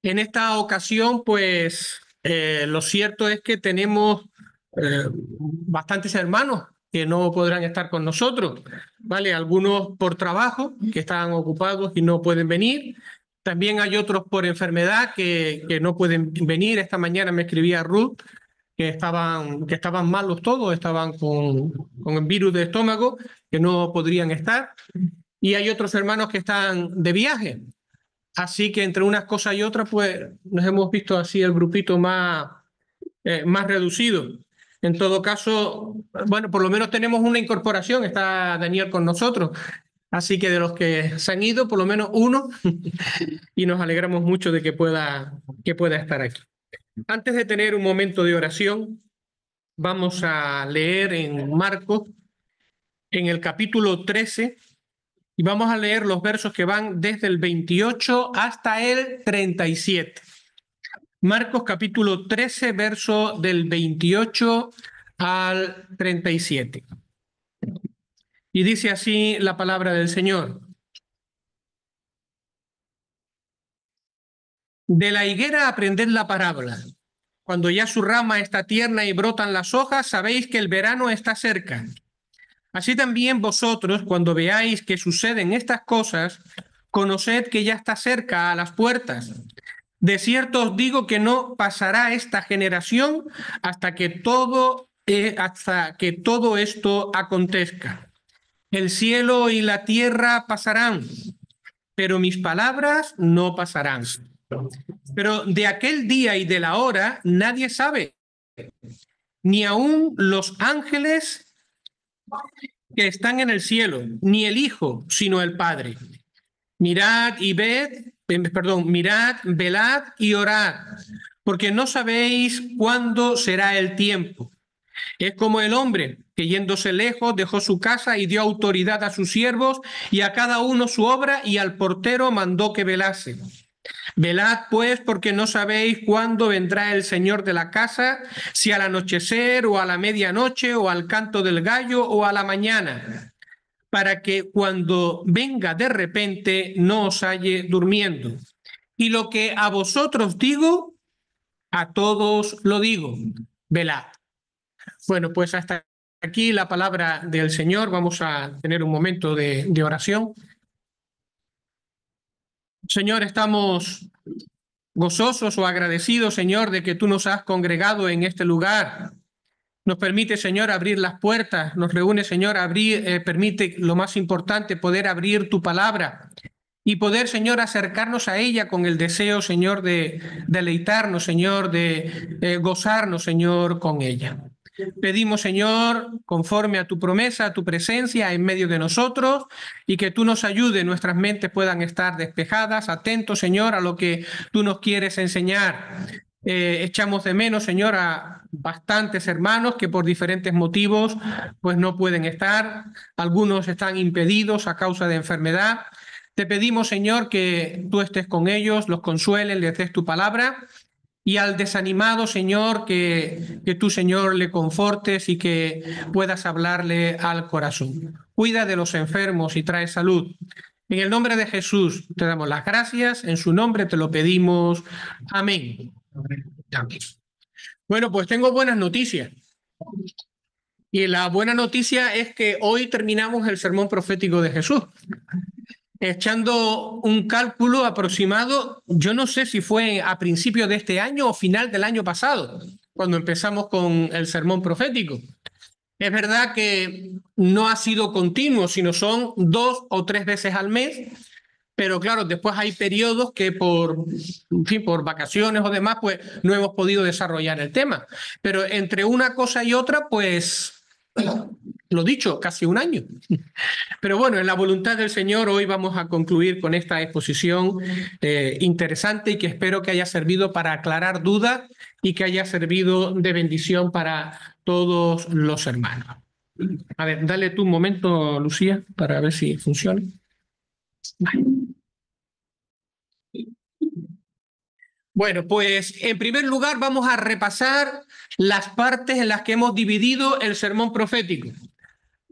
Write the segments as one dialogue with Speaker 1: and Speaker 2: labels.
Speaker 1: En esta ocasión, pues lo cierto es que tenemos bastantes hermanos que no podrán estar con nosotros, ¿vale? Algunos por trabajo, que están ocupados y no pueden venir. También hay otros por enfermedad que no pueden venir. Esta mañana me escribía Ruth que estaban malos todos, estaban con el virus de estómago, que no podrían estar. Y hay otros hermanos que están de viaje. Así que entre unas cosas y otras, pues nos hemos visto así el grupito más reducido. En todo caso, bueno, por lo menos tenemos una incorporación, está Daniel con nosotros. Así que de los que se han ido, por lo menos uno, y nos alegramos mucho de que pueda estar aquí. Antes de tener un momento de oración, vamos a leer en Marcos, en el capítulo 13, y vamos a leer los versos que van desde el 28 hasta el 37. Marcos capítulo 13, verso del 28 al 37. Y dice así la palabra del Señor. De la higuera aprended la parábola. Cuando ya su rama está tierna y brotan las hojas, sabéis que el verano está cerca. Así también vosotros, cuando veáis que suceden estas cosas, conoced que ya está cerca a las puertas. De cierto os digo que no pasará esta generación hasta que todo esto acontezca. El cielo y la tierra pasarán, pero mis palabras no pasarán. Pero de aquel día y de la hora nadie sabe, ni aun los ángeles que están en el cielo, ni el Hijo, sino el Padre. Mirad, velad y orad, porque no sabéis cuándo será el tiempo. Es como el hombre que yéndose lejos dejó su casa y dio autoridad a sus siervos y a cada uno su obra, y al portero mandó que velase. Velad pues, porque no sabéis cuándo vendrá el Señor de la casa, si al anochecer o a la medianoche o al canto del gallo o a la mañana, para que cuando venga de repente no os halle durmiendo. Y lo que a vosotros digo, a todos lo digo, velad. Bueno, pues hasta aquí la palabra del Señor. Vamos a tener un momento de oración. Señor, estamos gozosos o agradecidos, Señor, de que tú nos has congregado en este lugar. Nos permite, Señor, abrir las puertas, nos reúne, Señor, permite, lo más importante, poder abrir tu palabra y poder, Señor, acercarnos a ella con el deseo, Señor, de deleitarnos, Señor, de gozarnos, Señor, con ella. Pedimos, Señor, conforme a tu promesa, a tu presencia en medio de nosotros, y que tú nos ayudes, nuestras mentes puedan estar despejadas, atentos, Señor, a lo que tú nos quieres enseñar. Echamos de menos, Señor, a bastantes hermanos que por diferentes motivos pues no pueden estar. Algunos están impedidos a causa de enfermedad. Te pedimos, Señor, que tú estés con ellos, los consueles, les des tu palabra. Y al desanimado, Señor, que tú, Señor, le confortes y que puedas hablarle al corazón. Cuida de los enfermos y trae salud. En el nombre de Jesús te damos las gracias, en su nombre te lo pedimos. Amén. Amén. Bueno, pues tengo buenas noticias. Y la buena noticia es que hoy terminamos el sermón profético de Jesús. Echando un cálculo aproximado, yo no sé si fue a principio de este año o final del año pasado, cuando empezamos con el sermón profético. Es verdad que no ha sido continuo, sino son 2 o 3 veces al mes, pero claro, después hay periodos que por vacaciones o demás, pues no hemos podido desarrollar el tema. Pero entre una cosa y otra, pues, lo dicho, casi un año. Pero bueno, en la voluntad del Señor, hoy vamos a concluir con esta exposición interesante y que espero que haya servido para aclarar dudas y que haya servido de bendición para todos los hermanos. A ver, dale tú un momento, Lucía, para ver si funciona. Vale. Bueno, pues en primer lugar vamos a repasar las partes en las que hemos dividido el sermón profético.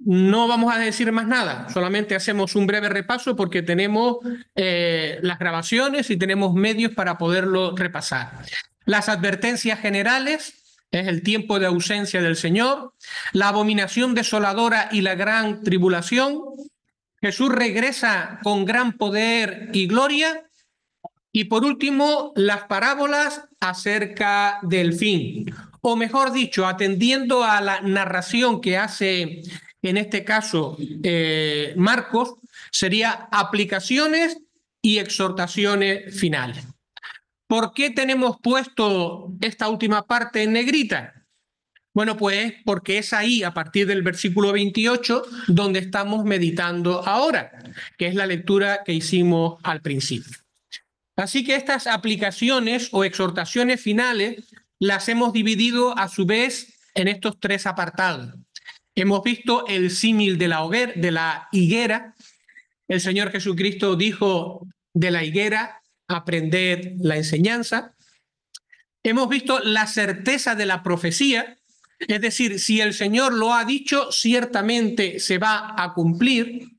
Speaker 1: no vamos a decir más nada, solamente hacemos un breve repaso porque tenemos las grabaciones y tenemos medios para poderlo repasar. Las advertencias generales es el tiempo de ausencia del Señor, la abominación desoladora y la gran tribulación. Jesús regresa con gran poder y gloria. Y por último, las parábolas acerca del fin. O mejor dicho, atendiendo a la narración que hace, en este caso, Marcos, sería aplicaciones y exhortaciones finales. ¿Por qué tenemos puesto esta última parte en negrita? Bueno, pues porque es ahí, a partir del versículo 28, donde estamos meditando ahora, que es la lectura que hicimos al principio. Así que estas aplicaciones o exhortaciones finales las hemos dividido a su vez en estos tres apartados. Hemos visto el símil de la higuera. El Señor Jesucristo dijo de la higuera, aprended la enseñanza. Hemos visto la certeza de la profecía, es decir, si el Señor lo ha dicho, ciertamente se va a cumplir.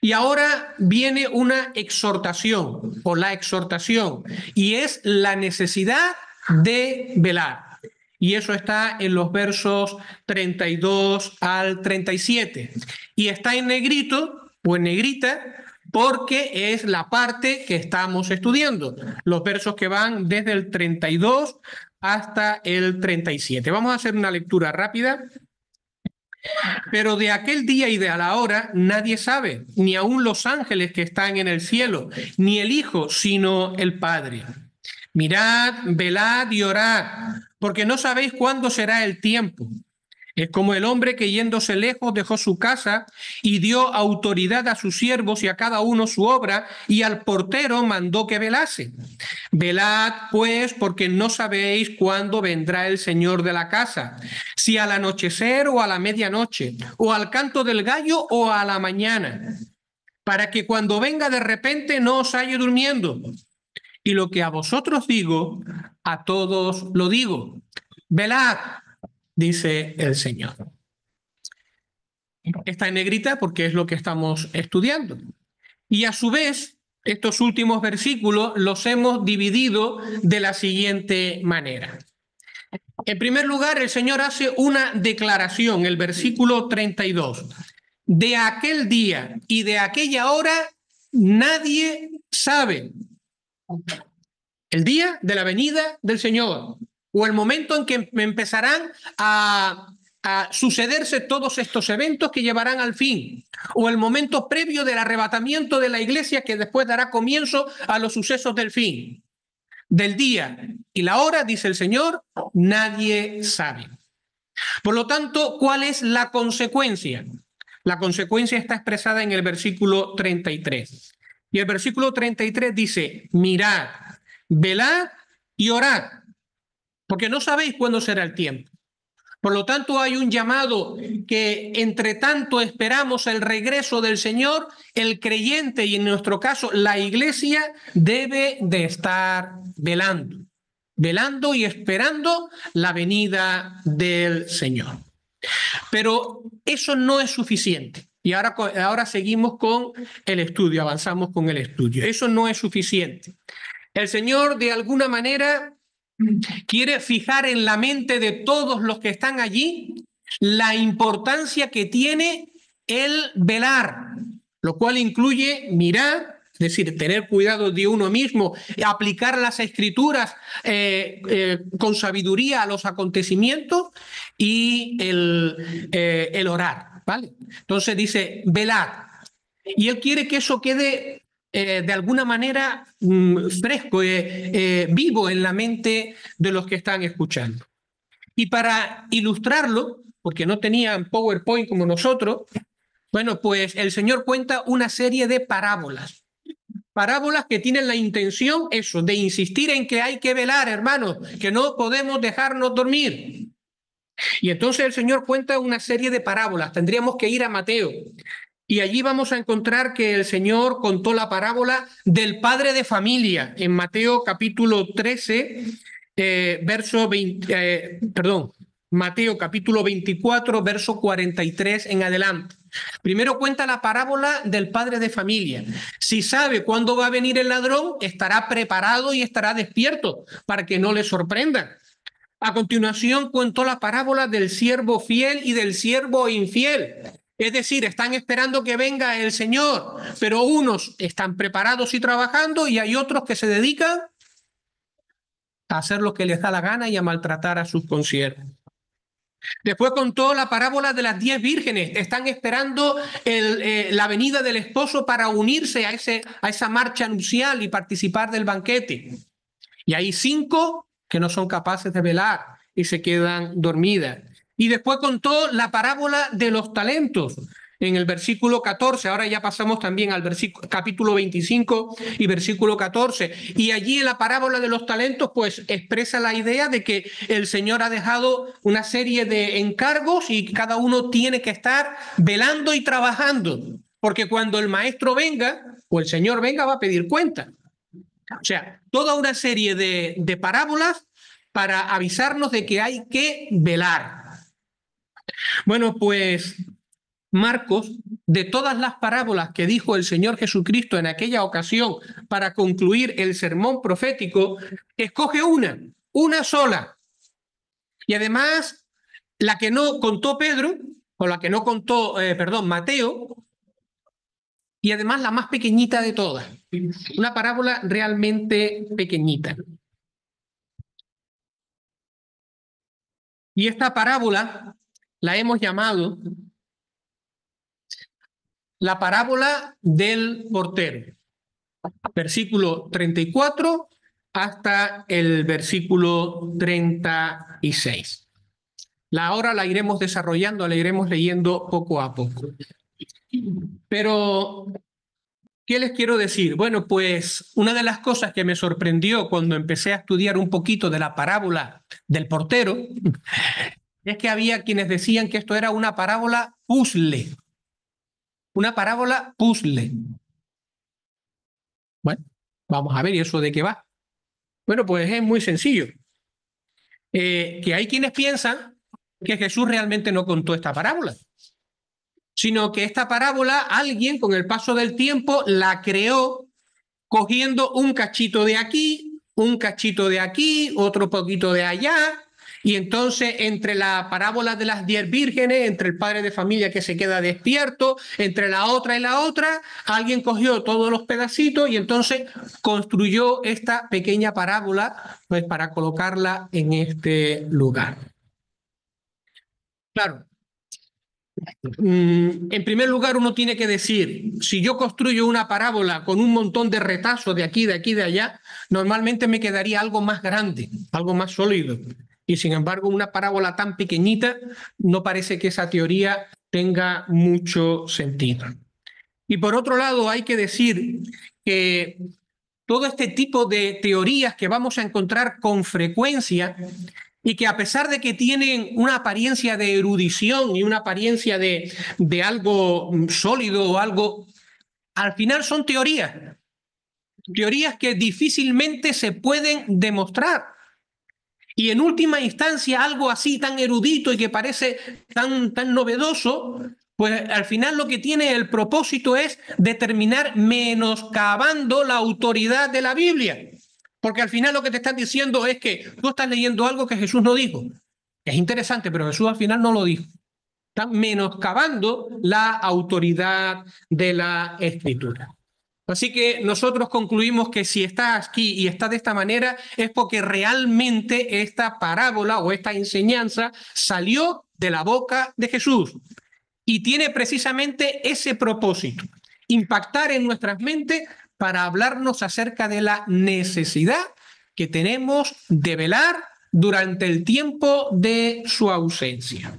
Speaker 1: Y ahora viene una exhortación o la exhortación y es la necesidad de velar. Y eso está en los versos 32 al 37. Y está en negrito o en negrita porque es la parte que estamos estudiando. Los versos que van desde el 32 hasta el 37. Vamos a hacer una lectura rápida. Pero de aquel día y de a la hora nadie sabe, ni aun los ángeles que están en el cielo, ni el Hijo, sino el Padre. Mirad, velad y orad, porque no sabéis cuándo será el tiempo. Es como el hombre que yéndose lejos dejó su casa y dio autoridad a sus siervos y a cada uno su obra, y al portero mandó que velase. Velad, pues, porque no sabéis cuándo vendrá el Señor de la casa, si al anochecer o a la medianoche, o al canto del gallo o a la mañana, para que cuando venga de repente no os halle durmiendo. Y lo que a vosotros digo, a todos lo digo. Velad, dice el Señor. Está en negrita porque es lo que estamos estudiando. Y a su vez, estos últimos versículos los hemos dividido de la siguiente manera. En primer lugar, el Señor hace una declaración, el versículo 32. De aquel día y de aquella hora nadie sabe. El día de la venida del Señor o el momento en que empezarán a sucederse todos estos eventos que llevarán al fin, o el momento previo del arrebatamiento de la iglesia que después dará comienzo a los sucesos del fin. Del día y la hora, dice el Señor, nadie sabe. Por lo tanto, ¿cuál es la consecuencia? La consecuencia está expresada en el versículo 33. Y el versículo 33 dice, mirad, velad y orad, porque no sabéis cuándo será el tiempo. Por lo tanto, hay un llamado que, entre tanto esperamos el regreso del Señor, el creyente y en nuestro caso la iglesia debe de estar velando y esperando la venida del Señor. Pero eso no es suficiente. Y ahora seguimos con el estudio, avanzamos con el estudio. Eso no es suficiente. El Señor, de alguna manera, quiere fijar en la mente de todos los que están allí la importancia que tiene el velar, lo cual incluye mirar, es decir, tener cuidado de uno mismo, aplicar las escrituras con sabiduría a los acontecimientos y el orar, ¿vale? Entonces dice, velar. Y él quiere que eso quede de alguna manera fresco, vivo en la mente de los que están escuchando. Y para ilustrarlo, porque no tenían PowerPoint como nosotros, bueno, pues el Señor cuenta una serie de parábolas. Parábolas que tienen la intención, eso, de insistir en que hay que velar, hermanos, que no podemos dejarnos dormir. Y entonces el Señor cuenta una serie de parábolas. Tendríamos que ir a Mateo. Y allí vamos a encontrar que el Señor contó la parábola del padre de familia en Mateo capítulo 13, Mateo capítulo 24, verso 43 en adelante. Primero cuenta la parábola del padre de familia. Si sabe cuándo va a venir el ladrón, estará preparado y estará despierto para que no le sorprenda. A continuación contó la parábola del siervo fiel y del siervo infiel. Es decir, están esperando que venga el Señor, pero unos están preparados y trabajando y hay otros que se dedican a hacer lo que les da la gana y a maltratar a sus consiervos. Después contó la parábola de las 10 vírgenes. Están esperando la venida del esposo para unirse a esa marcha nupcial y participar del banquete. Y hay 5 que no son capaces de velar y se quedan dormidas. Y después contó la parábola de los talentos en el versículo 14. Ahora ya pasamos también al capítulo 25 y versículo 14. Y allí en la parábola de los talentos pues expresa la idea de que el Señor ha dejado una serie de encargos y cada uno tiene que estar velando y trabajando. Porque cuando el maestro venga o el Señor venga va a pedir cuenta. O sea, toda una serie de parábolas para avisarnos de que hay que velar. Bueno, pues Marcos, de todas las parábolas que dijo el Señor Jesucristo en aquella ocasión para concluir el sermón profético, escoge una sola. Y además, la que no contó Pedro, o la que no contó, Mateo, y además la más pequeñita de todas. Una parábola realmente pequeñita. Y esta parábola la hemos llamado la parábola del portero. Versículo 34 hasta el versículo 36. Ahora la iremos desarrollando, la iremos leyendo poco a poco. Pero, ¿qué les quiero decir? Bueno, pues una de las cosas que me sorprendió cuando empecé a estudiar un poquito de la parábola del portero es que había quienes decían que esto era una parábola puzzle. Una parábola puzzle. Bueno, vamos a ver, ¿y eso de qué va? Bueno, pues es muy sencillo. Que hay quienes piensan que Jesús realmente no contó esta parábola, sino que esta parábola alguien con el paso del tiempo la creó cogiendo un cachito de aquí, un cachito de aquí, otro poquito de allá, y entonces entre la parábola de las 10 vírgenes, entre el padre de familia que se queda despierto, entre la otra y la otra, alguien cogió todos los pedacitos y entonces construyó esta pequeña parábola pues para colocarla en este lugar. Claro. En primer lugar, uno tiene que decir, si yo construyo una parábola con un montón de retazos de aquí, de allá, normalmente me quedaría algo más grande, algo más sólido. Y sin embargo, una parábola tan pequeñita, no parece que esa teoría tenga mucho sentido. Y por otro lado, hay que decir que todo este tipo de teorías que vamos a encontrar con frecuencia y que a pesar de que tienen una apariencia de erudición y una apariencia de algo sólido o algo, al final son teorías que difícilmente se pueden demostrar. Y en última instancia, algo así tan erudito y que parece tan novedoso, pues al final lo que tiene el propósito es determinar menoscabando la autoridad de la Biblia. Porque al final lo que te están diciendo es que tú estás leyendo algo que Jesús no dijo. Es interesante, pero Jesús al final no lo dijo. Están menoscabando la autoridad de la Escritura. Así que nosotros concluimos que si está aquí y está de esta manera es porque realmente esta parábola o esta enseñanza salió de la boca de Jesús y tiene precisamente ese propósito, impactar en nuestras mentes para hablarnos acerca de la necesidad que tenemos de velar durante el tiempo de su ausencia.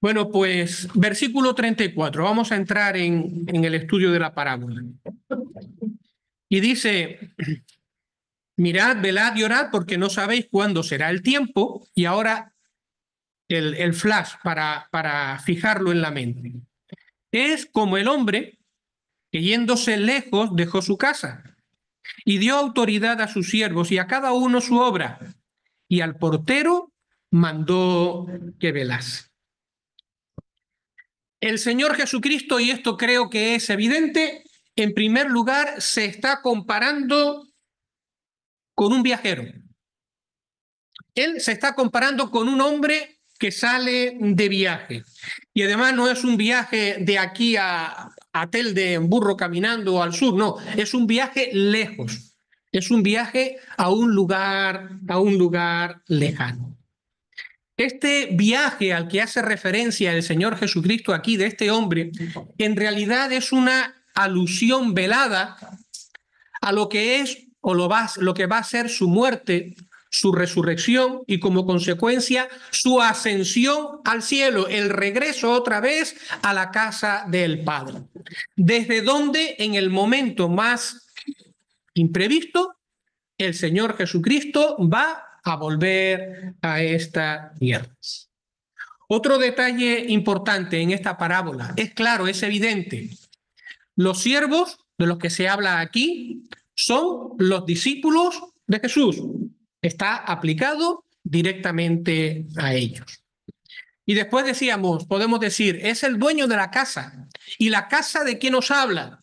Speaker 1: Bueno, pues versículo 34, vamos a entrar en el estudio de la parábola. Y dice, mirad, velad y orad porque no sabéis cuándo será el tiempo. Y ahora el flash para fijarlo en la mente. Es como el hombre que yéndose lejos dejó su casa y dio autoridad a sus siervos y a cada uno su obra. Y al portero mandó que velase. El Señor Jesucristo, y esto creo que es evidente, en primer lugar se está comparando con un viajero. Él se está comparando con un hombre que sale de viaje. Y además no es un viaje de aquí a Telde en burro caminando al sur, no, es un viaje lejos. Es un viaje a un lugar lejano. Este viaje al que hace referencia el Señor Jesucristo aquí de este hombre, en realidad es una alusión velada a lo que es o lo que va a ser su muerte, su resurrección y como consecuencia su ascensión al cielo, el regreso otra vez a la casa del Padre. Desde donde en el momento más imprevisto, el Señor Jesucristo va a volver a esta tierra. Otro detalle importante en esta parábola, es claro, es evidente. Los siervos de los que se habla aquí son los discípulos de Jesús. Está aplicado directamente a ellos. Y después decíamos, podemos decir, es el dueño de la casa. ¿Y la casa de quién nos habla?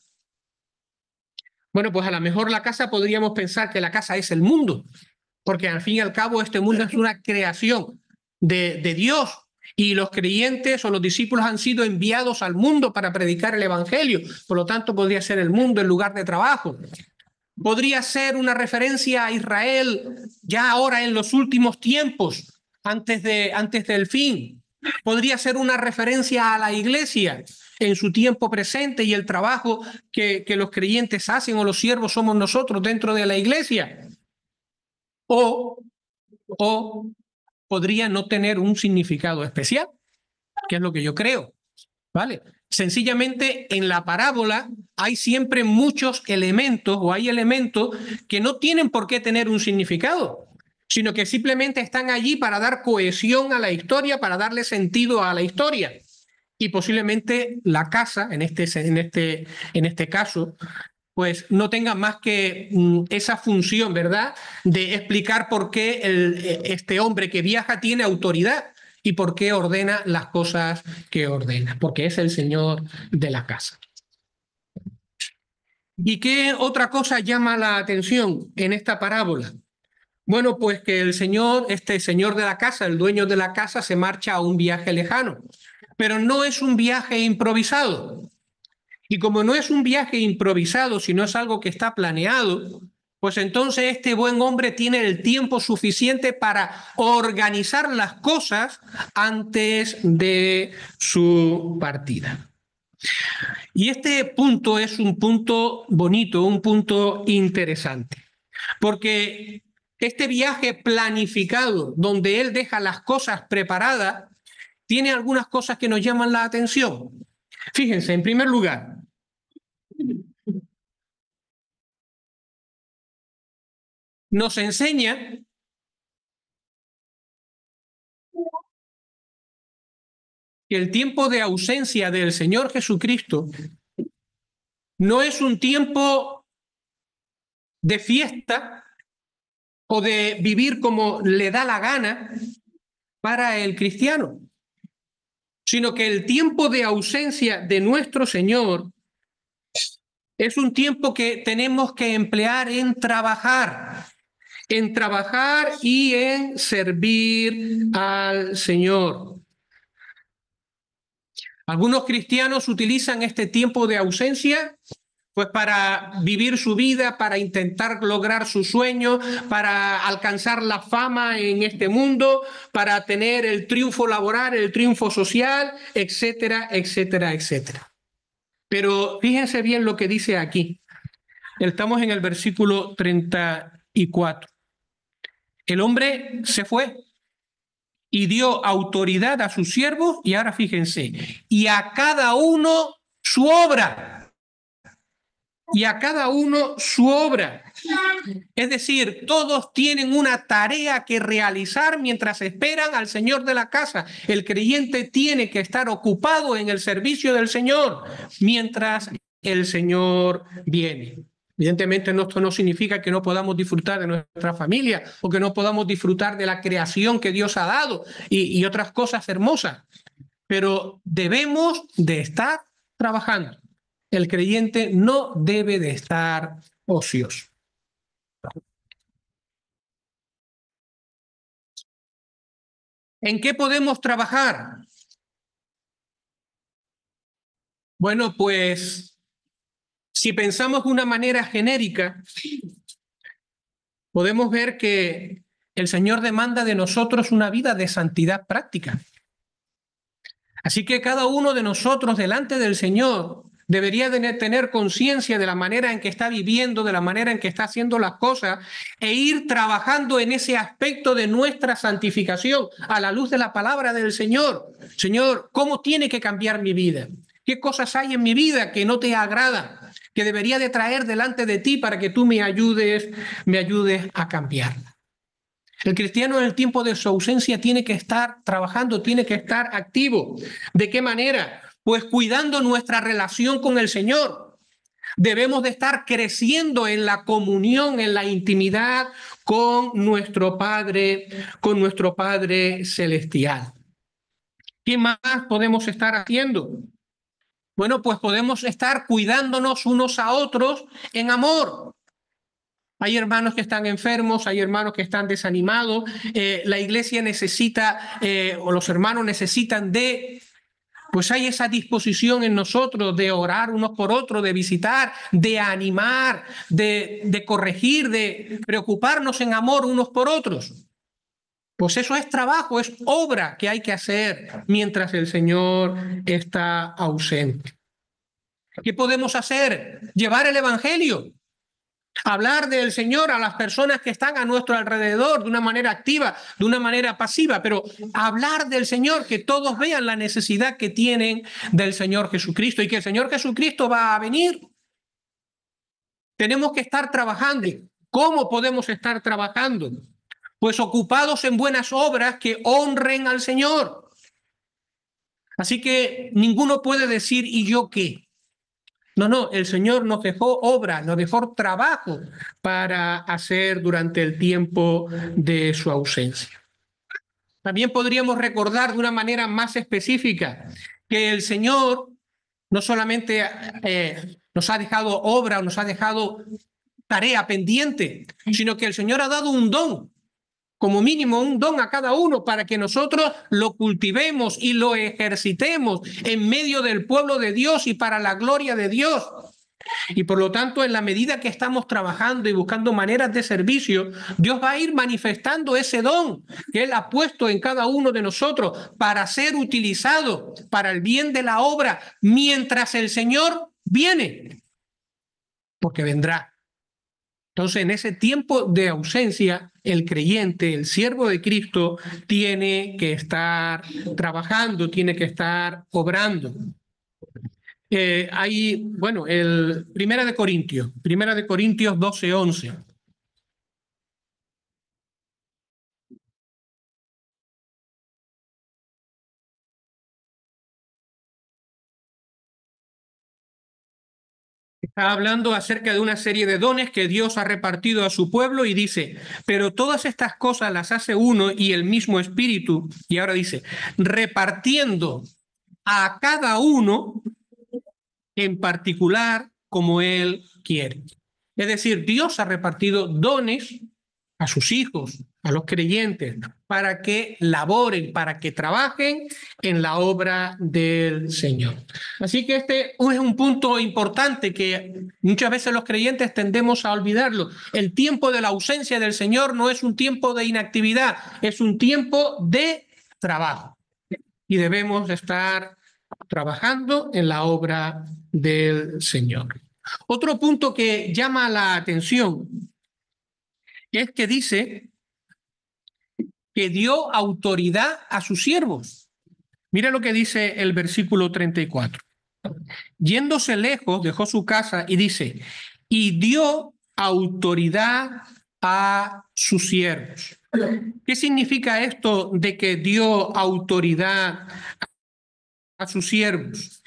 Speaker 1: Bueno, pues a lo mejor la casa podríamos pensar que la casa es el mundo, porque al fin y al cabo este mundo es una creación de Dios y los creyentes o los discípulos han sido enviados al mundo para predicar el evangelio. Por lo tanto, podría ser el mundo el lugar de trabajo. Podría ser una referencia a Israel ya ahora en los últimos tiempos, antes del fin. Podría ser una referencia a la iglesia en su tiempo presente y el trabajo que los creyentes hacen o los siervos somos nosotros dentro de la iglesia. O podría no tener un significado especial, que es lo que yo creo, ¿vale? Sencillamente en la parábola hay siempre muchos elementos o hay elementos que no tienen por qué tener un significado, sino que simplemente están allí para dar cohesión a la historia, para darle sentido a la historia. Y posiblemente la casa, en este caso, pues no tenga más que esa función, ¿verdad?, de explicar por qué este hombre que viaja tiene autoridad y por qué ordena las cosas que ordena, porque es el Señor de la casa. ¿Y qué otra cosa llama la atención en esta parábola? Bueno, pues que este señor de la casa, el dueño de la casa, se marcha a un viaje lejano, pero no es un viaje improvisado. Y como no es un viaje improvisado, sino es algo que está planeado, pues entonces este buen hombre tiene el tiempo suficiente para organizar las cosas antes de su partida. Y este punto es un punto bonito, un punto interesante, porque este viaje planificado, donde él deja las cosas preparadas, tiene algunas cosas que nos llaman la atención. Fíjense, en primer lugar, nos enseña que el tiempo de ausencia del Señor Jesucristo no es un tiempo de fiesta o de vivir como le da la gana para el cristiano, sino que el tiempo de ausencia de nuestro Señor es un tiempo que tenemos que emplear en trabajar y en servir al Señor. Algunos cristianos utilizan este tiempo de ausencia pues para vivir su vida, para intentar lograr sus sueños, para alcanzar la fama en este mundo, para tener el triunfo laboral, el triunfo social, etcétera, etcétera, etcétera. Pero fíjense bien lo que dice aquí. Estamos en el versículo 34. El hombre se fue y dio autoridad a sus siervos, y ahora fíjense, y a cada uno su obra. Y a cada uno su obra. Es decir, todos tienen una tarea que realizar mientras esperan al Señor de la casa. El creyente tiene que estar ocupado en el servicio del Señor mientras el Señor viene. Evidentemente esto no significa que no podamos disfrutar de nuestra familia o que no podamos disfrutar de la creación que Dios ha dado y otras cosas hermosas, pero debemos de estar trabajando. El creyente no debe de estar ocioso. ¿En qué podemos trabajar? Bueno, pues si pensamos de una manera genérica, podemos ver que el Señor demanda de nosotros una vida de santidad práctica. Así que cada uno de nosotros delante del Señor debería de tener conciencia de la manera en que está viviendo, de la manera en que está haciendo las cosas e ir trabajando en ese aspecto de nuestra santificación a la luz de la palabra del Señor. Señor, ¿cómo tiene que cambiar mi vida? ¿Qué cosas hay en mi vida que no te agradan, que debería de traer delante de ti para que tú me ayudes a cambiarla? El cristiano en el tiempo de su ausencia tiene que estar trabajando, tiene que estar activo. ¿De qué manera? Pues cuidando nuestra relación con el Señor. Debemos de estar creciendo en la comunión, en la intimidad con nuestro Padre celestial. ¿Qué más podemos estar haciendo? Bueno, pues podemos estar cuidándonos unos a otros en amor. Hay hermanos que están enfermos, hay hermanos que están desanimados, la iglesia necesita, o los hermanos necesitan pues hay esa disposición en nosotros de orar unos por otros, de visitar, de animar, de corregir, de preocuparnos en amor unos por otros. Pues eso es trabajo, es obra que hay que hacer mientras el Señor está ausente. ¿Qué podemos hacer? Llevar el Evangelio. Hablar del Señor a las personas que están a nuestro alrededor de una manera activa, de una manera pasiva, pero hablar del Señor, que todos vean la necesidad que tienen del Señor Jesucristo y que el Señor Jesucristo va a venir. Tenemos que estar trabajando. ¿Cómo podemos estar trabajando? Pues ocupados en buenas obras que honren al Señor. Así que ninguno puede decir, ¿y yo qué? No, el Señor nos dejó obra, nos dejó trabajo para hacer durante el tiempo de su ausencia. También podríamos recordar de una manera más específica que el Señor no solamente nos ha dejado obra o nos ha dejado tarea pendiente, sino que el Señor ha dado un don, como mínimo un don a cada uno para que nosotros lo cultivemos y lo ejercitemos en medio del pueblo de Dios y para la gloria de Dios. Y por lo tanto, en la medida que estamos trabajando y buscando maneras de servicio, Dios va a ir manifestando ese don que Él ha puesto en cada uno de nosotros para ser utilizado para el bien de la obra mientras el Señor viene, porque vendrá. Entonces, en ese tiempo de ausencia, el creyente, el siervo de Cristo, tiene que estar trabajando, tiene que estar obrando. Bueno, Primera de Corintios 12:11. Está hablando acerca de una serie de dones que Dios ha repartido a su pueblo y dice, pero todas estas cosas las hace uno y el mismo Espíritu. Y ahora dice, repartiendo a cada uno en particular como Él quiere. Es decir, Dios ha repartido dones a sus hijos, a los creyentes, para que laboren, para que trabajen en la obra del Señor. Así que este es un punto importante que muchas veces los creyentes tendemos a olvidarlo. El tiempo de la ausencia del Señor no es un tiempo de inactividad, es un tiempo de trabajo. Y debemos estar trabajando en la obra del Señor. Otro punto que llama la atención es que dice que dio autoridad a sus siervos. Mira lo que dice el versículo 34. Yéndose lejos, dejó su casa y dice, y dio autoridad a sus siervos. ¿Qué significa esto de que dio autoridad a sus siervos?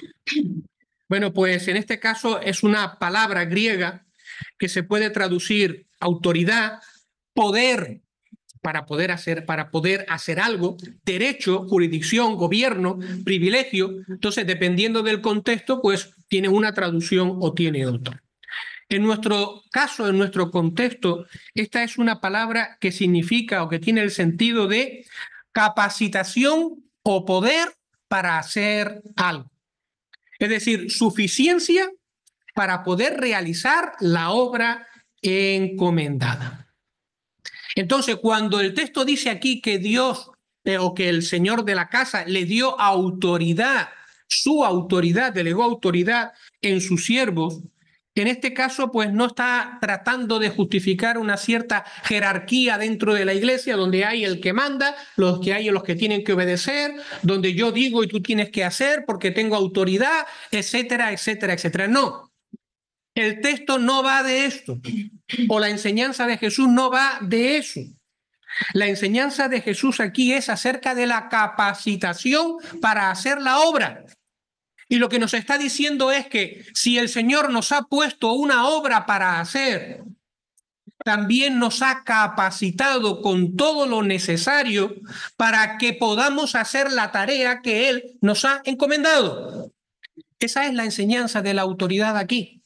Speaker 1: Bueno, pues en este caso es una palabra griega que se puede traducir autoridad, poder para poder hacer algo, derecho, jurisdicción, gobierno, privilegio. Entonces, dependiendo del contexto, pues tiene una traducción o tiene otra. En nuestro caso, en nuestro contexto, esta es una palabra que significa o que tiene el sentido de capacitación o poder para hacer algo. Es decir, suficiencia para poder realizar la obra encomendada. Entonces, cuando el texto dice aquí que Dios o que el Señor de la casa le dio autoridad, su autoridad, delegó autoridad en sus siervos, en este caso, pues no está tratando de justificar una cierta jerarquía dentro de la iglesia, donde hay el que manda, los que hay los que tienen que obedecer, donde yo digo y tú tienes que hacer porque tengo autoridad, etcétera, etcétera, etcétera. No, el texto no va de esto, o la enseñanza de Jesús no va de eso. La enseñanza de Jesús aquí es acerca de la capacitación para hacer la obra. Y lo que nos está diciendo es que si el Señor nos ha puesto una obra para hacer, también nos ha capacitado con todo lo necesario para que podamos hacer la tarea que Él nos ha encomendado. Esa es la enseñanza de la autoridad aquí.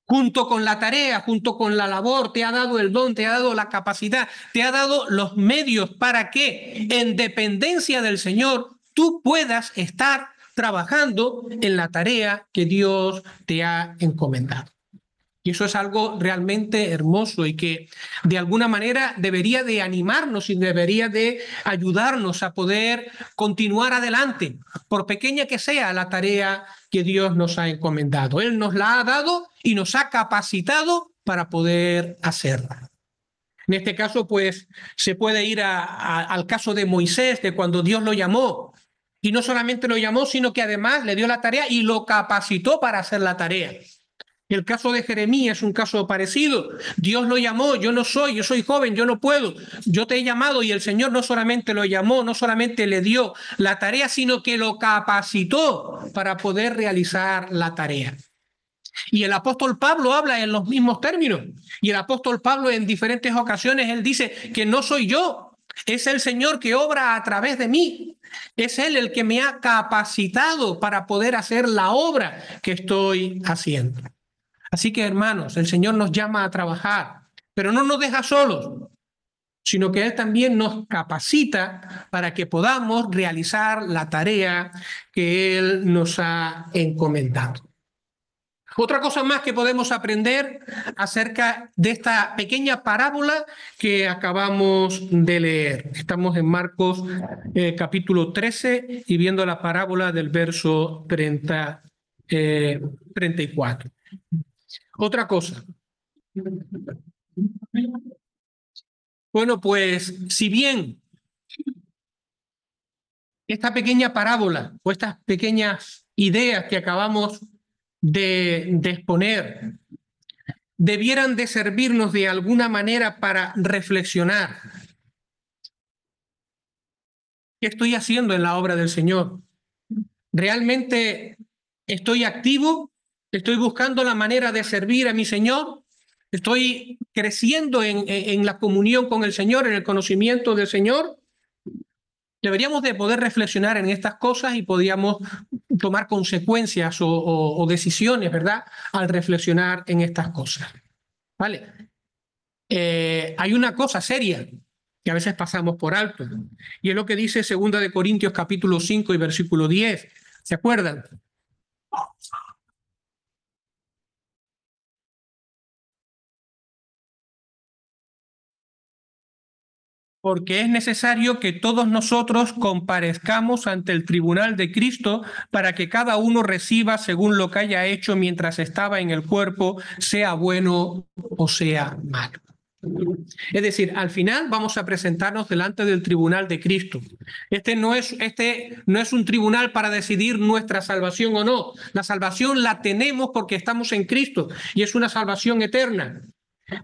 Speaker 1: Junto con la tarea, junto con la labor, te ha dado el don, te ha dado la capacidad, te ha dado los medios para que, en dependencia del Señor, tú puedas estar trabajando en la tarea que Dios te ha encomendado. Y eso es algo realmente hermoso y que de alguna manera debería de animarnos y debería de ayudarnos a poder continuar adelante, por pequeña que sea la tarea que Dios nos ha encomendado. Él nos la ha dado y nos ha capacitado para poder hacerla. En este caso, pues, se puede ir al caso de Moisés, de cuando Dios lo llamó. Y no solamente lo llamó, sino que además le dio la tarea y lo capacitó para hacer la tarea. El caso de Jeremías es un caso parecido. Dios lo llamó, yo soy joven, yo no puedo. Yo te he llamado y el Señor no solamente lo llamó, no solamente le dio la tarea, sino que lo capacitó para poder realizar la tarea. Y el apóstol Pablo habla en los mismos términos. Y el apóstol Pablo en diferentes ocasiones, él dice que no soy yo, es el Señor que obra a través de mí. Es Él el que me ha capacitado para poder hacer la obra que estoy haciendo. Así que, hermanos, el Señor nos llama a trabajar, pero no nos deja solos, sino que Él también nos capacita para que podamos realizar la tarea que Él nos ha encomendado. Otra cosa más que podemos aprender acerca de esta pequeña parábola que acabamos de leer. Estamos en Marcos capítulo 13 y viendo la parábola del verso 34. Otra cosa. Bueno, pues si bien esta pequeña parábola o estas pequeñas ideas que acabamos de exponer debieran de servirnos de alguna manera para reflexionar. ¿Qué estoy haciendo en la obra del Señor? ¿Realmente estoy activo? ¿Estoy buscando la manera de servir a mi Señor? ¿Estoy creciendo en la comunión con el Señor, en el conocimiento del Señor? Deberíamos de poder reflexionar en estas cosas y podríamos tomar consecuencias o decisiones, ¿verdad?, al reflexionar en estas cosas. ¿Vale? Hay una cosa seria que a veces pasamos por alto, y es lo que dice 2 de Corintios capítulo 5 y versículo 10. ¿Se acuerdan? Porque es necesario que todos nosotros comparezcamos ante el tribunal de Cristo para que cada uno reciba según lo que haya hecho mientras estaba en el cuerpo, sea bueno o sea malo. Es decir, al final vamos a presentarnos delante del tribunal de Cristo. Este no es un tribunal para decidir nuestra salvación o no. La salvación la tenemos porque estamos en Cristo y es una salvación eterna.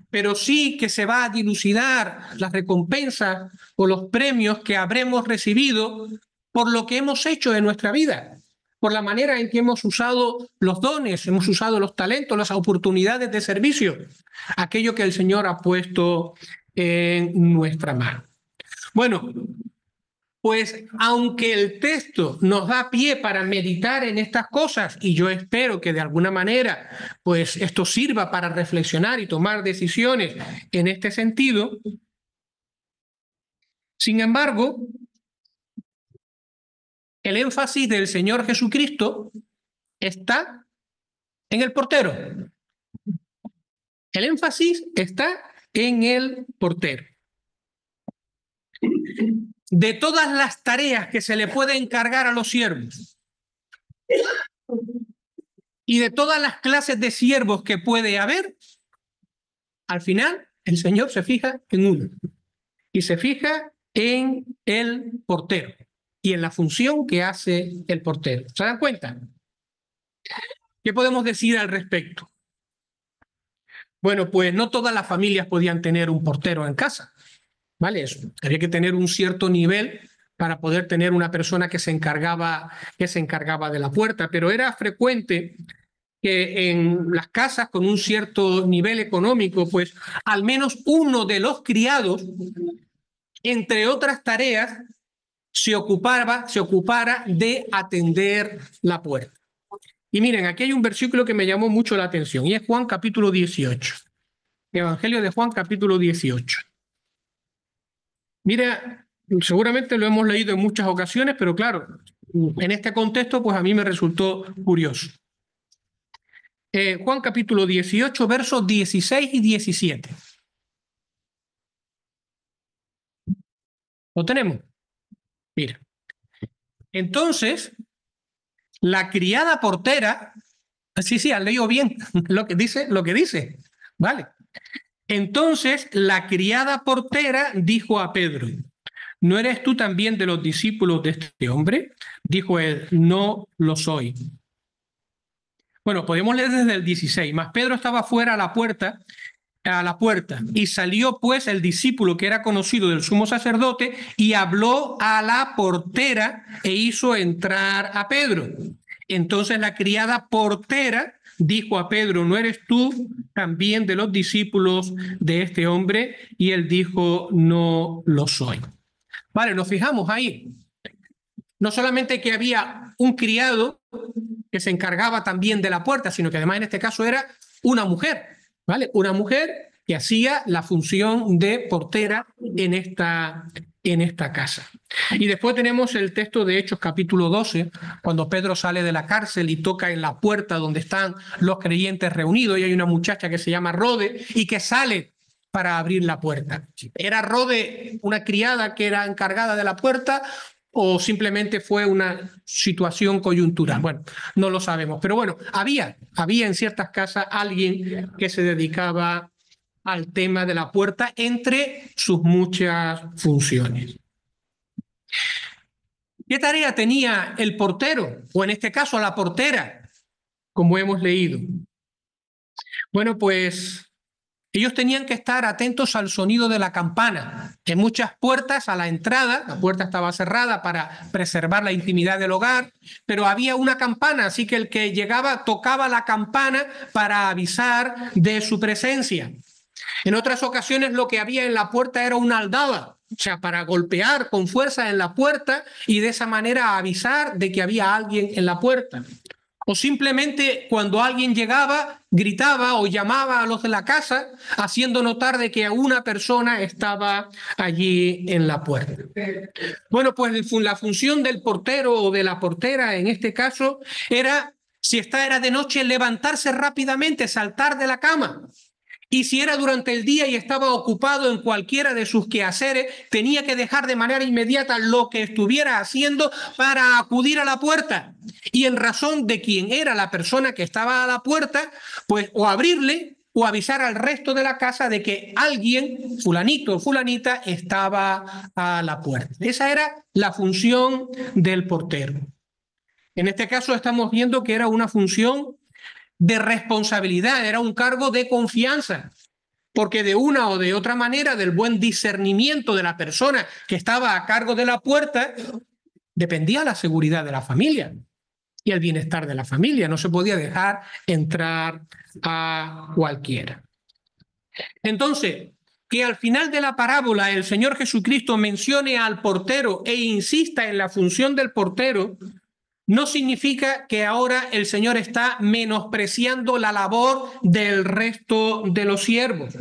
Speaker 1: Pero sí que se va a dilucidar las recompensas o los premios que habremos recibido por lo que hemos hecho en nuestra vida, por la manera en que hemos usado los dones, hemos usado los talentos, las oportunidades de servicio, aquello que el Señor ha puesto en nuestra mano. Bueno, pues aunque el texto nos da pie para meditar en estas cosas, y yo espero que de alguna manera pues esto sirva para reflexionar y tomar decisiones en este sentido, sin embargo, el énfasis del Señor Jesucristo está en el portero. El énfasis está en el portero. De todas las tareas que se le puede encargar a los siervos y de todas las clases de siervos que puede haber, al final el Señor se fija en uno y se fija en el portero y en la función que hace el portero. ¿Se dan cuenta? ¿Qué podemos decir al respecto? Bueno, pues no todas las familias podían tener un portero en casa, ¿vale? Eso. Había que tener un cierto nivel para poder tener una persona que se encargaba de la puerta, pero era frecuente que en las casas con un cierto nivel económico, pues al menos uno de los criados, entre otras tareas, se ocupara de atender la puerta. Y miren, aquí hay un versículo que me llamó mucho la atención, y es Juan capítulo 18. Evangelio de Juan capítulo 18. Mira, seguramente lo hemos leído en muchas ocasiones, pero claro, en este contexto, pues a mí me resultó curioso. Juan capítulo 18, versos 16 y 17. ¿Lo tenemos? Mira. Entonces, la criada portera, sí, han leído bien lo que dice, ¿vale? Entonces, la criada portera dijo a Pedro, ¿no eres tú también de los discípulos de este hombre? Dijo él, no lo soy. Bueno, podemos leer desde el 16. Mas Pedro estaba fuera a la puerta, y salió pues el discípulo que era conocido del sumo sacerdote y habló a la portera e hizo entrar a Pedro. Entonces la criada portera dijo a Pedro, ¿no eres tú también de los discípulos de este hombre? Y él dijo, no lo soy. Vale, nos fijamos ahí. No solamente que había un criado que se encargaba también de la puerta, sino que además en este caso era una mujer, ¿vale? Una mujer que hacía la función de portera en esta casa. Y después tenemos el texto de Hechos capítulo 12, cuando Pedro sale de la cárcel y toca en la puerta donde están los creyentes reunidos, y hay una muchacha que se llama Rode y que sale para abrir la puerta. ¿Era Rode una criada que era encargada de la puerta o simplemente fue una situación coyuntural? Bueno, no lo sabemos, pero bueno, había en ciertas casas alguien que se dedicaba al tema de la puerta entre sus muchas funciones. ¿Qué tarea tenía el portero? O en este caso la portera, como hemos leído. Bueno, pues ellos tenían que estar atentos al sonido de la campana. En muchas puertas a la entrada, la puerta estaba cerrada para preservar la intimidad del hogar, pero había una campana, así que el que llegaba tocaba la campana para avisar de su presencia. En otras ocasiones lo que había en la puerta era una aldaba, o sea, para golpear con fuerza en la puerta y de esa manera avisar de que había alguien en la puerta. O simplemente cuando alguien llegaba, gritaba o llamaba a los de la casa, haciendo notar de que una persona estaba allí en la puerta. Bueno, pues la función del portero o de la portera en este caso era, si era de noche, levantarse rápidamente, saltar de la cama. Y si era durante el día y estaba ocupado en cualquiera de sus quehaceres, tenía que dejar de manera inmediata lo que estuviera haciendo para acudir a la puerta. Y en razón de quién era la persona que estaba a la puerta, pues o abrirle o avisar al resto de la casa de que alguien, fulanito o fulanita, estaba a la puerta. Esa era la función del portero. En este caso estamos viendo que era una función de responsabilidad, era un cargo de confianza, porque de una o de otra manera, del buen discernimiento de la persona que estaba a cargo de la puerta, dependía la seguridad de la familia. y el bienestar de la familia. No se podía dejar entrar a cualquiera. Entonces, que al final de la parábola el Señor Jesucristo mencione al portero e insista en la función del portero, no significa que ahora el Señor está menospreciando la labor del resto de los siervos,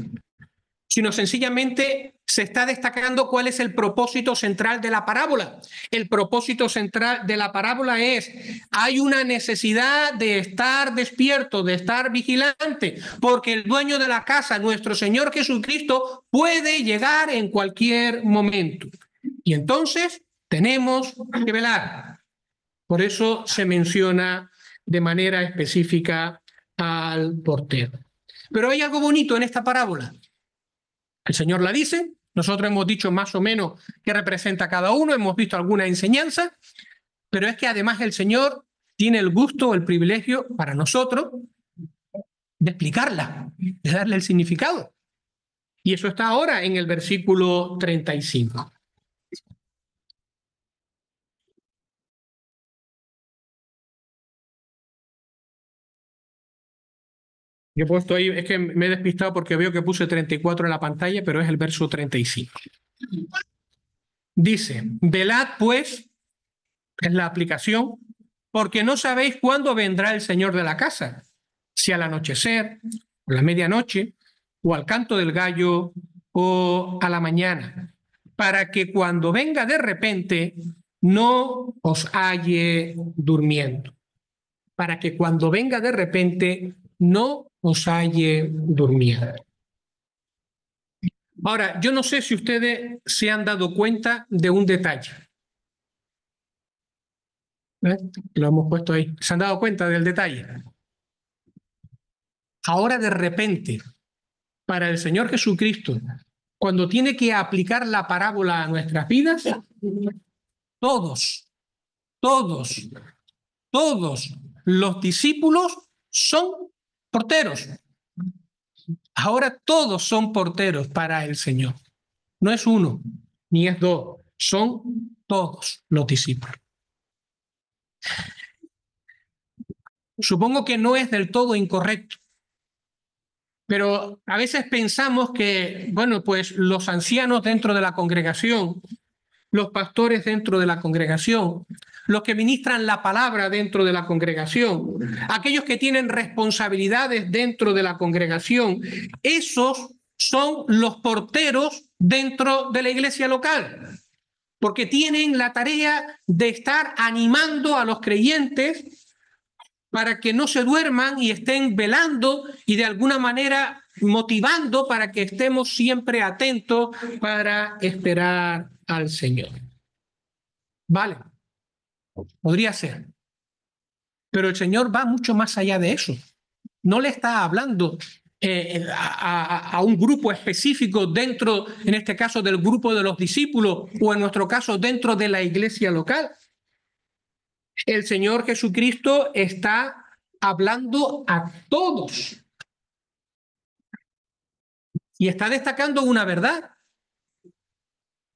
Speaker 1: sino sencillamente se está destacando cuál es el propósito central de la parábola. El propósito central de la parábola es: hay una necesidad de estar despierto, de estar vigilante, porque el dueño de la casa, nuestro Señor Jesucristo, puede llegar en cualquier momento. Y entonces tenemos que velar. Por eso se menciona de manera específica al portero. Pero hay algo bonito en esta parábola. El Señor la dice, nosotros hemos dicho más o menos qué representa cada uno, hemos visto alguna enseñanza, pero es que además el Señor tiene el gusto, el privilegio para nosotros de explicarla, de darle el significado. Y eso está ahora en el versículo 35. Yo he puesto ahí, es que me he despistado porque veo que puse 34 en la pantalla, pero es el verso 35. Dice: velad pues, es la aplicación, porque no sabéis cuándo vendrá el Señor de la casa, si al anochecer, o a la medianoche, o al canto del gallo, o a la mañana, para que cuando venga de repente no os halle durmiendo. Para que cuando venga de repente no os halle durmiendo. Ahora, yo no sé si ustedes se han dado cuenta de un detalle. Lo hemos puesto ahí. ¿Se han dado cuenta del detalle? Ahora de repente, para el Señor Jesucristo, cuando tiene que aplicar la parábola a nuestras vidas, todos los discípulos son porteros. Ahora todos son porteros para el Señor. No es uno, ni es dos, son todos los discípulos. Supongo que no es del todo incorrecto, pero a veces pensamos que, bueno, pues los ancianos dentro de la congregación, los pastores dentro de la congregación, los que ministran la palabra dentro de la congregación, aquellos que tienen responsabilidades dentro de la congregación, esos son los porteros dentro de la iglesia local, porque tienen la tarea de estar animando a los creyentes para que no se duerman y estén velando y de alguna manera motivando para que estemos siempre atentos para esperar al Señor. Vale, podría ser. Pero el Señor va mucho más allá de eso. No le está hablando a un grupo específico dentro, en este caso, del grupo de los discípulos o en nuestro caso dentro de la iglesia local. El Señor Jesucristo está hablando a todos y está destacando una verdad.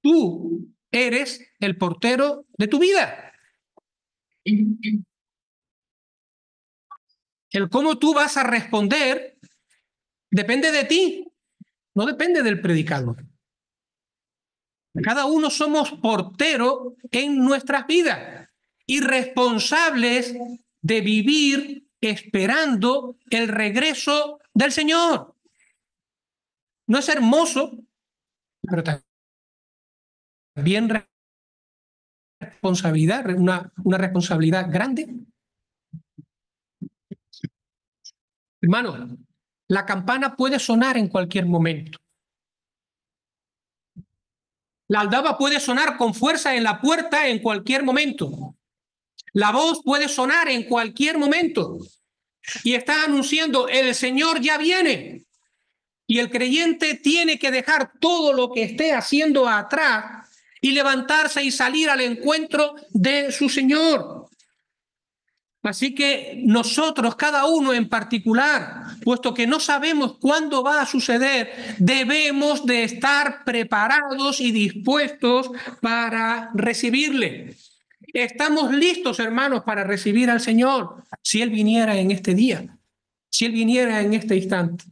Speaker 1: Tú eres el portero de tu vida. El cómo tú vas a responder depende de ti, no depende del predicador. Cada uno somos porteros en nuestras vidas y responsables de vivir esperando el regreso del Señor. ¿No es hermoso? Pero también responsabilidad, una responsabilidad grande. Hermano, la campana puede sonar en cualquier momento. La aldaba puede sonar con fuerza en la puerta en cualquier momento. La voz puede sonar en cualquier momento. Y está anunciando: el Señor ya viene. Y el creyente tiene que dejar todo lo que esté haciendo atrás y levantarse y salir al encuentro de su Señor. Así que nosotros, cada uno en particular, puesto que no sabemos cuándo va a suceder, debemos de estar preparados y dispuestos para recibirle. Estamos listos, hermanos, para recibir al Señor si Él viniera en este día, si Él viniera en este instante.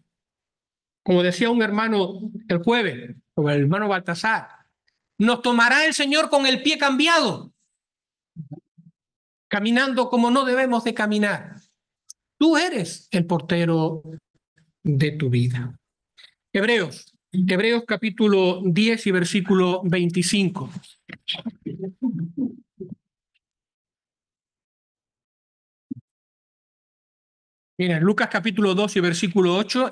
Speaker 1: Como decía un hermano el jueves, o el hermano Baltasar, nos tomará el Señor con el pie cambiado, caminando como no debemos de caminar. Tú eres el portero de tu vida. Hebreos capítulo 10 y versículo 25. Miren, Lucas capítulo 2 y versículo 8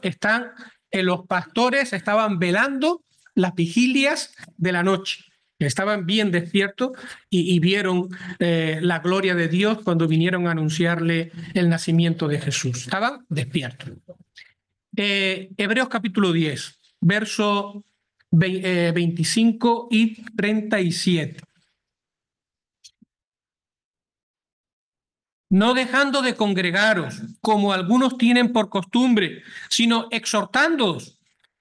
Speaker 1: los pastores estaban velando las vigilias de la noche. Estaban bien despiertos y vieron la gloria de Dios cuando vinieron a anunciarle el nacimiento de Jesús. Estaban despiertos. Hebreos capítulo 10, verso 25 y 37. No dejando de congregaros, como algunos tienen por costumbre, sino exhortándoos,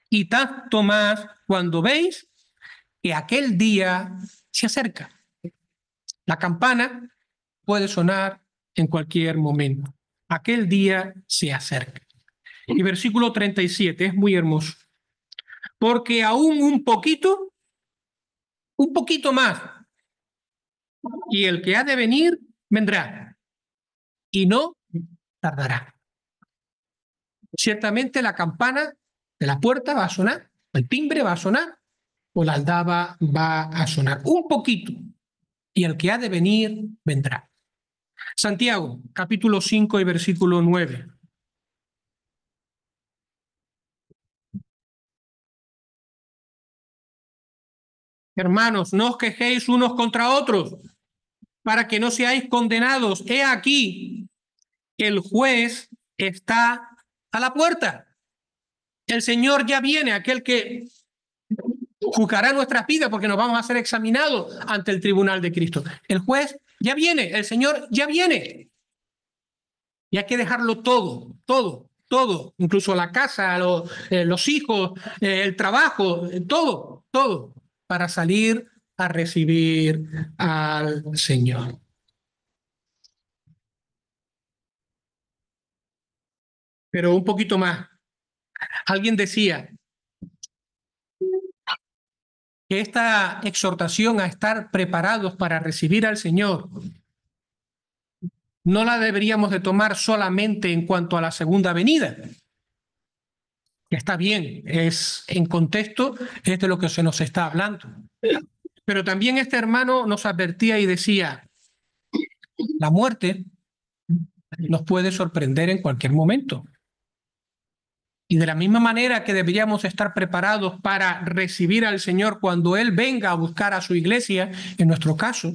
Speaker 1: y tanto más cuando veis que aquel día se acerca. La campana puede sonar en cualquier momento. Aquel día se acerca. Y versículo 37 es muy hermoso. Porque aún un poquito más, y el que ha de venir vendrá, y no tardará. Ciertamente la campana de la puerta va a sonar, el timbre va a sonar, o la aldaba va a sonar un poquito, y el que ha de venir vendrá. Santiago, capítulo 5 y versículo 9. Hermanos, no os quejéis unos contra otros, para que no seáis condenados. He aquí, el juez está a la puerta. El Señor ya viene, aquel que juzgará nuestras vidas porque nos vamos a ser examinados ante el tribunal de Cristo. El juez ya viene, el Señor ya viene. Y hay que dejarlo todo, incluso la casa, los hijos, el trabajo, todo, para salir a recibir al Señor. Pero un poquito más. Alguien decía que esta exhortación a estar preparados para recibir al Señor no la deberíamos de tomar solamente en cuanto a la segunda venida. Está bien, es en contexto, es de lo que se nos está hablando. Pero también este hermano nos advertía y decía, la muerte nos puede sorprender en cualquier momento. Y de la misma manera que deberíamos estar preparados para recibir al Señor cuando Él venga a buscar a su iglesia, en nuestro caso,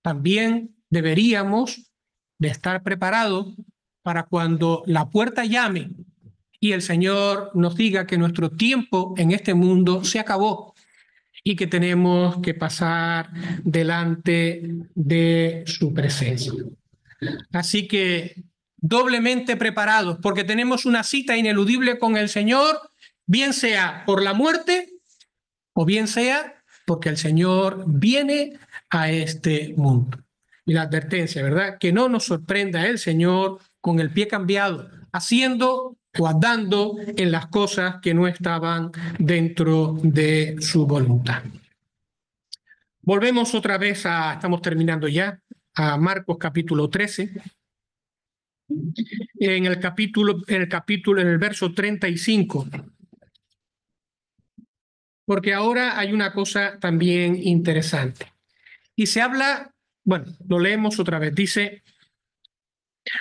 Speaker 1: también deberíamos de estar preparados para cuando la puerta llame y el Señor nos diga que nuestro tiempo en este mundo se acabó y que tenemos que pasar delante de su presencia. Así que doblemente preparados, porque tenemos una cita ineludible con el Señor, bien sea por la muerte o bien sea porque el Señor viene a este mundo. Y la advertencia, ¿verdad? Que no nos sorprenda el Señor con el pie cambiado, haciendo o andando en las cosas que no estaban dentro de su voluntad. Volvemos otra vez estamos terminando ya, a Marcos capítulo 13. En el verso 35. Porque ahora hay una cosa también interesante. Y se habla, bueno, lo leemos otra vez, dice,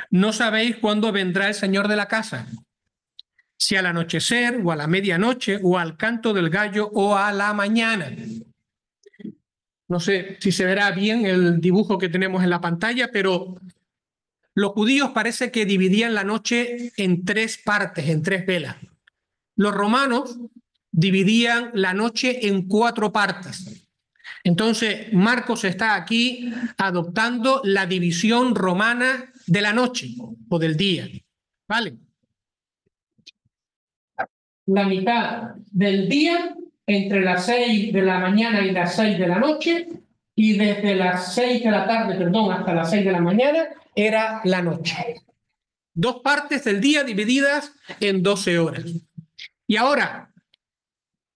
Speaker 1: no sabéis cuándo vendrá el Señor de la casa, si al anochecer o a la medianoche o al canto del gallo o a la mañana. No sé si se verá bien el dibujo que tenemos en la pantalla, pero los judíos parece que dividían la noche en tres partes, en tres velas. Los romanos dividían la noche en cuatro partes. Entonces, Marcos está aquí adoptando la división romana de la noche o del día. ¿Vale? La mitad del día entre las 6 de la mañana y las 6 de la noche y desde las 6 de la tarde, perdón, hasta las 6 de la mañana era la noche. 2 partes del día divididas en 12 horas. Y ahora,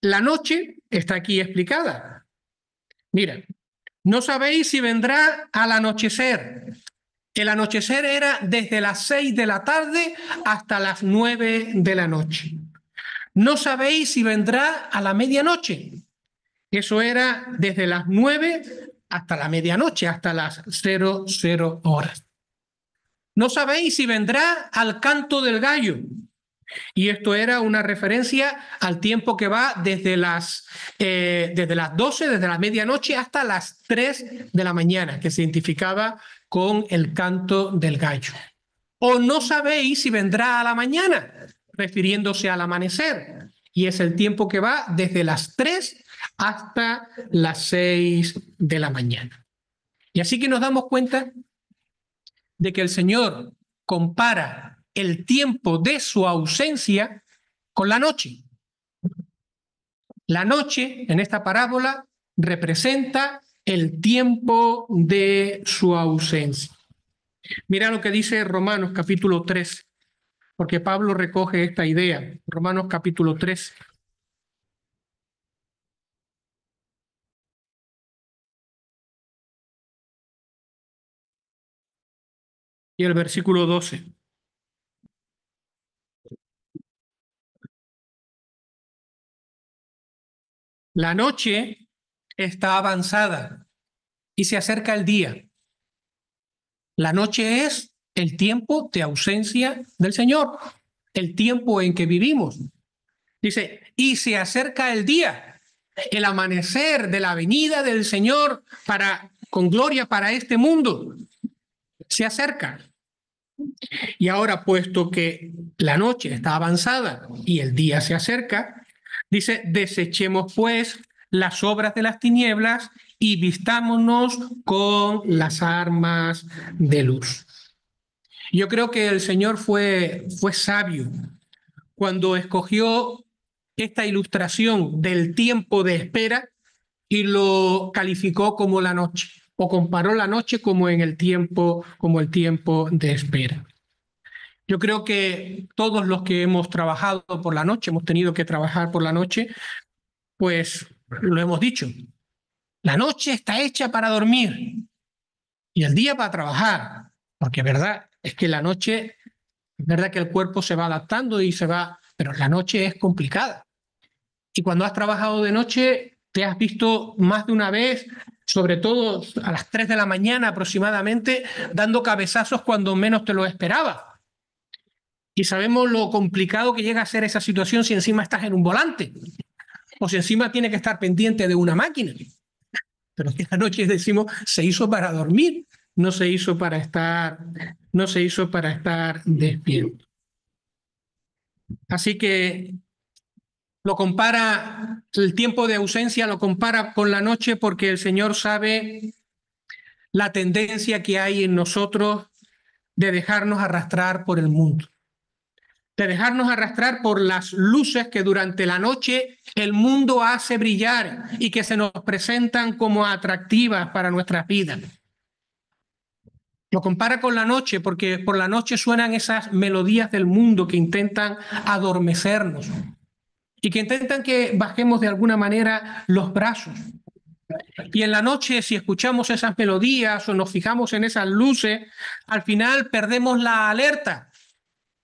Speaker 1: la noche está aquí explicada. Mira, no sabéis si vendrá al anochecer. El anochecer era desde las 6 de la tarde hasta las 9 de la noche. No sabéis si vendrá a la medianoche. Eso era desde las 9 hasta la medianoche, hasta las 00 horas. No sabéis si vendrá al canto del gallo. Y esto era una referencia al tiempo que va desde las 12, desde la medianoche hasta las 3 de la mañana, que se identificaba con el canto del gallo. O no sabéis si vendrá a la mañana, refiriéndose al amanecer. Y es el tiempo que va desde las 3 hasta las 6 de la mañana. Y así que nos damos cuenta de que el Señor compara el tiempo de su ausencia con la noche. La noche, en esta parábola, representa el tiempo de su ausencia. Mira lo que dice Romanos capítulo 3, porque Pablo recoge esta idea. Romanos capítulo 3. Y el versículo 12. La noche está avanzada y se acerca el día. La noche es el tiempo de ausencia del Señor, el tiempo en que vivimos. Dice, y se acerca el día, el amanecer de la venida del Señor con gloria para este mundo. Se acerca. Y ahora, puesto que la noche está avanzada y el día se acerca, dice, desechemos pues las obras de las tinieblas y vistámonos con las armas de luz. Yo creo que el Señor fue sabio cuando escogió esta ilustración del tiempo de espera y lo calificó como la noche, o comparó la noche como el tiempo de espera. Yo creo que todos los que hemos trabajado por la noche, hemos tenido que trabajar por la noche, pues lo hemos dicho. La noche está hecha para dormir y el día para trabajar, porque verdad es que la noche, es verdad que el cuerpo se va adaptando y se va, pero la noche es complicada. Y cuando has trabajado de noche, te has visto más de una vez, sobre todo a las 3 de la mañana aproximadamente, dando cabezazos cuando menos te lo esperabas. Y sabemos lo complicado que llega a ser esa situación si encima estás en un volante o si encima tienes que estar pendiente de una máquina. Pero que la noche, decimos, se hizo para dormir, no se hizo para estar despierto. Así que lo compara, el tiempo de ausencia lo compara con la noche porque el Señor sabe la tendencia que hay en nosotros de dejarnos arrastrar por el mundo, de dejarnos arrastrar por las luces que durante la noche el mundo hace brillar y que se nos presentan como atractivas para nuestras vidas. Lo compara con la noche porque por la noche suenan esas melodías del mundo que intentan adormecernos y que intentan que bajemos de alguna manera los brazos. Y en la noche, si escuchamos esas melodías o nos fijamos en esas luces, al final perdemos la alerta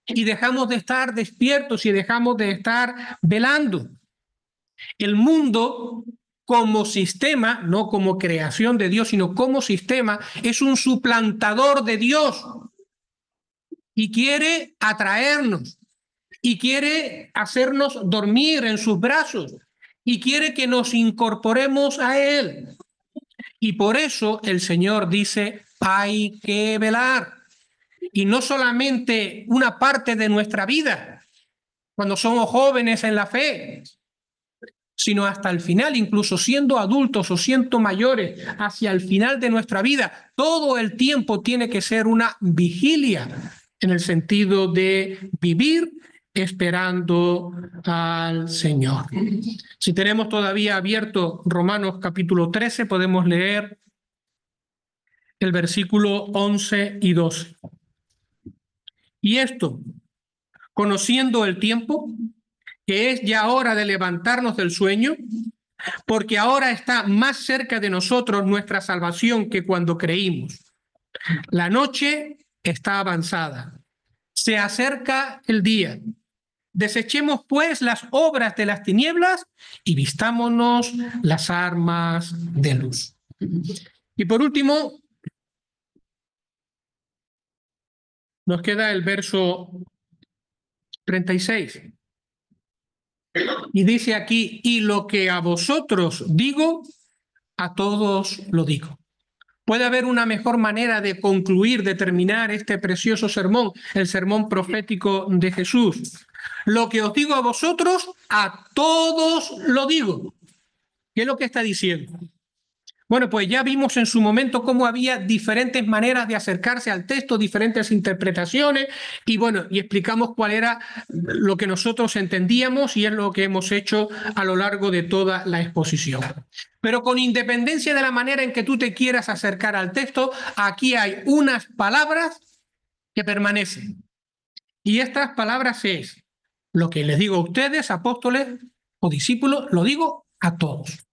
Speaker 1: y dejamos de estar despiertos y dejamos de estar velando. El mundo como sistema, no como creación de Dios, sino como sistema, es un suplantador de Dios y quiere atraernos y quiere hacernos dormir en sus brazos y quiere que nos incorporemos a Él. Y por eso el Señor dice, hay que velar. Y no solamente una parte de nuestra vida, cuando somos jóvenes en la fe, sino hasta el final, incluso siendo adultos o siendo mayores, hacia el final de nuestra vida. Todo el tiempo tiene que ser una vigilia, en el sentido de vivir esperando al Señor. Si tenemos todavía abierto Romanos capítulo 13, podemos leer el versículo 11 y 12. Y esto, conociendo el tiempo, que es ya hora de levantarnos del sueño, porque ahora está más cerca de nosotros nuestra salvación que cuando creímos. La noche está avanzada, se acerca el día. Desechemos pues las obras de las tinieblas y vistámonos las armas de luz. Y por último, nos queda el verso 36. Y dice aquí, y lo que a vosotros digo, a todos lo digo. ¿Puede haber una mejor manera de concluir, de terminar este precioso sermón, el sermón profético de Jesús? Lo que os digo a vosotros, a todos lo digo. ¿Qué es lo que está diciendo? Bueno, pues ya vimos en su momento cómo había diferentes maneras de acercarse al texto, diferentes interpretaciones, y bueno, y explicamos cuál era lo que nosotros entendíamos y es lo que hemos hecho a lo largo de toda la exposición. Pero con independencia de la manera en que tú te quieras acercar al texto, aquí hay unas palabras que permanecen. Y estas palabras es, lo que les digo a ustedes, apóstoles o discípulos, lo digo a todos.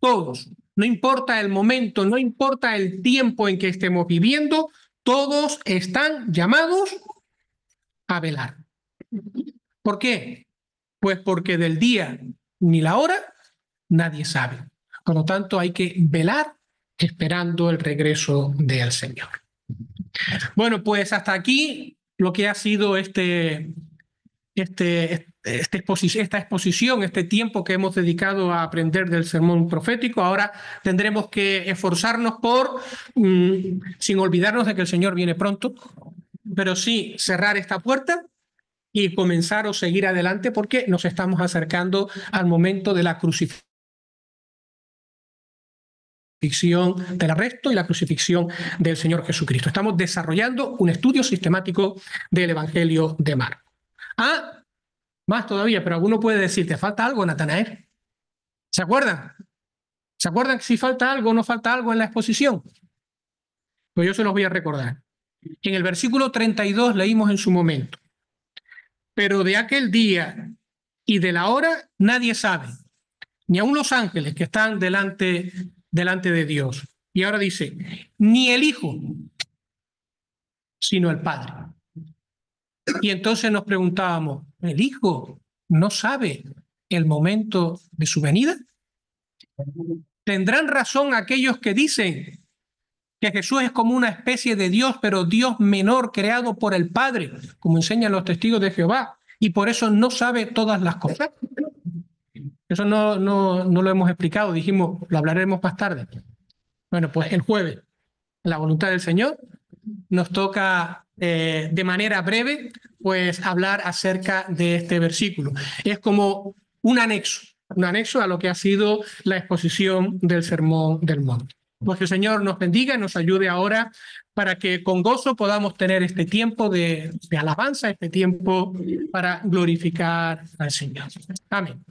Speaker 1: Todos. No importa el momento, no importa el tiempo en que estemos viviendo, todos están llamados a velar. ¿Por qué? Pues porque del día ni la hora nadie sabe. Por lo tanto, hay que velar esperando el regreso del Señor. Bueno, pues hasta aquí lo que ha sido esta exposición, este tiempo que hemos dedicado a aprender del sermón profético. Ahora tendremos que esforzarnos por, sin olvidarnos de que el Señor viene pronto, pero sí cerrar esta puerta y comenzar o seguir adelante porque nos estamos acercando al momento de la crucifixión, del arresto y la crucifixión del Señor Jesucristo. Estamos desarrollando un estudio sistemático del Evangelio de Marcos. Más todavía, pero alguno puede decir, ¿te falta algo, Natanael? ¿Se acuerdan? ¿Se acuerdan si falta algo o no falta algo en la exposición? Pues yo se los voy a recordar. En el versículo 32 leímos en su momento, pero de aquel día y de la hora nadie sabe, ni aun los ángeles que están delante de Dios. Y ahora dice, ni el Hijo, sino el Padre. Y entonces nos preguntábamos, ¿el Hijo no sabe el momento de su venida? ¿Tendrán razón aquellos que dicen que Jesús es como una especie de Dios, pero Dios menor creado por el Padre, como enseñan los testigos de Jehová, y por eso no sabe todas las cosas? Eso no lo hemos explicado, dijimos, lo hablaremos más tarde. Bueno, pues el jueves, la voluntad del Señor, nos toca de manera breve pues hablar acerca de este versículo. Es como un anexo a lo que ha sido la exposición del Sermón del Monte. Pues que el Señor nos bendiga y nos ayude ahora para que con gozo podamos tener este tiempo de alabanza, este tiempo para glorificar al Señor. Amén.